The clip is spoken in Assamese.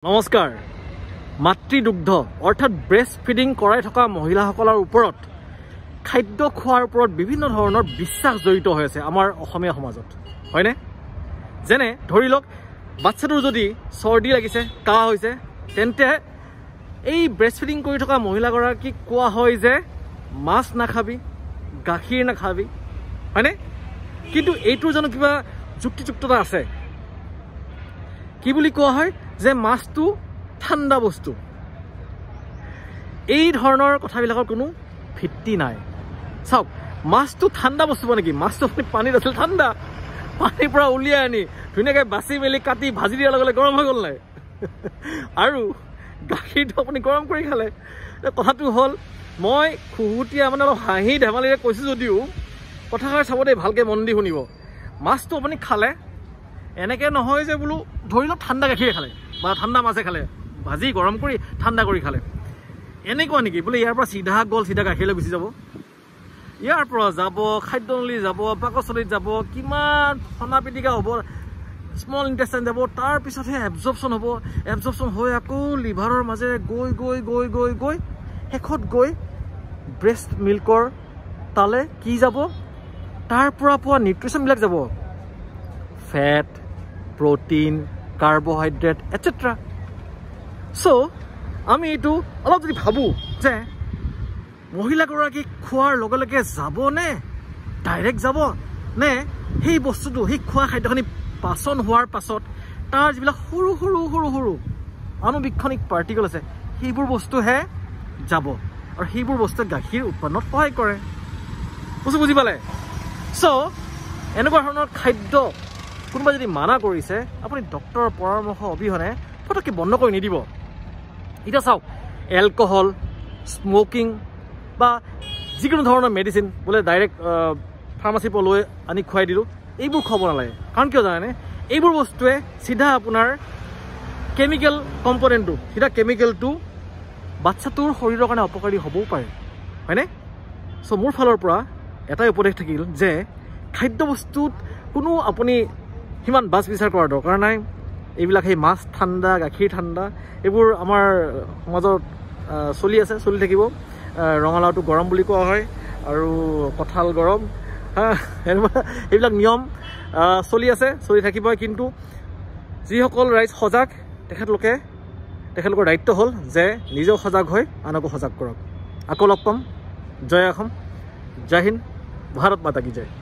নমস্কাৰ মাতৃদুগ্ধ অৰ্থাৎ ব্ৰেষ্ট ফিডিং কৰাই থকা মহিলাসকলৰ ওপৰত খাদ্য খোৱাৰ ওপৰত বিভিন্ন ধৰণৰ বিশ্বাস জড়িত হৈ আছে আমাৰ অসমীয়া সমাজত হয়নে যেনে ধৰি লওক বাচ্চাটোৰ যদি চৰ্দি লাগিছে কাহ হৈছে তেন্তে এই ব্ৰেষ্ট ফিডিং কৰি থকা মহিলাগৰাকীক কোৱা হয় যে মাছ নাখাবি গাখীৰ নাখাবি হয়নে কিন্তু এইটোৰ জানো কিবা যুক্তিযুক্ততা আছে কি বুলি কোৱা হয় যে মাছটো ঠাণ্ডা বস্তু এই ধৰণৰ কথাবিলাকৰ কোনো ভিত্তি নাই চাওক মাছটো ঠাণ্ডা বস্তু মানে কি মাছটো আপুনি পানীত আছিল ঠাণ্ডা পানীৰ পৰা উলিয়াই আনি ধুনীয়াকৈ বাছি মেলি কাটি ভাজি দিয়াৰ লগে লগে গৰম হৈ গ'ল নাই আৰু গাখীৰটো আপুনি গৰম কৰি খালে কথাটো হ'ল মই খুহুতীয়া মানে অলপ হাঁহি ধেমালিৰে কৈছোঁ যদিও কথাষাৰ চাব দেই ভালকৈ মন দি শুনিব মাছটো আপুনি খালে এনেকৈ নহয় যে বোলো ধৰি লওক ঠাণ্ডা গাখীৰে খালে বা ঠাণ্ডা মাছে খালে ভাজি গৰম কৰি ঠাণ্ডা কৰি খালে এনেকুৱা নেকি বোলে ইয়াৰ পৰা চিধা গ'ল চিধা গাখীৰলৈ গুচি যাব ইয়াৰ পৰা যাব খাদ্যনলী যাব পাকস্থলীত যাব কিমান ফনা পিটিকা হ'ব স্মল ইণ্টেষ্টাইন যাব তাৰপিছতহে এবজৰ্পশ্যন হ'ব এবজৰ্পশ্যন হৈ আকৌ লিভাৰৰ মাজেৰে গৈ গৈ গৈ গৈ গৈ শেষত গৈ ব্ৰেষ্ট মিল্কৰ তালে কি যাব তাৰ পৰা পোৱা নিউট্ৰিশ্যনবিলাক যাব ফেট প্ৰটিন কাৰ্বহাইড্ৰেট এটচেট্ৰা চ' আমি এইটো অলপ যদি ভাবোঁ যে মহিলাগৰাকীক খোৱাৰ লগে লগে যাব নে ডাইৰেক্ট যাব নে সেই বস্তুটো সেই খোৱা খাদ্যখিনি পাচন হোৱাৰ পাছত তাৰ যিবিলাক সৰু সৰু সৰু সৰু আনুবীক্ষণিক পাৰ্টিকল আছে সেইবোৰ বস্তুহে যাব আৰু সেইবোৰ বস্তুৱে গাখীৰ উৎপাদনত সহায় কৰে বুজি পালে চ' এনেকুৱা ধৰণৰ খাদ্য কোনোবা যদি মানা কৰিছে আপুনি ডক্টৰৰ পৰামৰ্শ অবিহনে ফটককৈ বন্ধ কৰি নিদিব এতিয়া চাওক এলকহল স্মকিং বা যিকোনো ধৰণৰ মেডিচিন বোলে ডাইৰেক্ট ফাৰ্মাচীৰ পৰা লৈ আনি খুৱাই দিলোঁ এইবোৰ খুৱাব নালাগে কাৰণ কিয় জানেনে এইবোৰ বস্তুৱে চিধা আপোনাৰ কেমিকেল কম্পনেণ্টটো চিধা কেমিকেলটো বাচ্চাটোৰ শৰীৰৰ কাৰণে অপকাৰী হ'বও পাৰে হয়নে চ' মোৰ ফালৰ পৰা এটাই উপদেশ থাকিল যে খাদ্য বস্তুত কোনো আপুনি সিমান বাছ বিচাৰ কৰাৰ দৰকাৰ নাই এইবিলাক সেই মাছ ঠাণ্ডা গাখীৰ ঠাণ্ডা এইবোৰ আমাৰ সমাজত চলি আছে চলি থাকিব ৰঙালাওটো গৰম বুলি কোৱা হয় আৰু কঁঠাল গৰম এইবিলাক নিয়ম চলি আছে চলি থাকিব কিন্তু যিসকল ৰাইজ সজাগ তেখেতলোকৰ দায়িত্ব হ'ল যে নিজেও সজাগ হৈ আনকো সজাগ কৰক আকৌ লগ পাম জয় অসম জয় হিন্দ ভাৰত মাতা কি জয়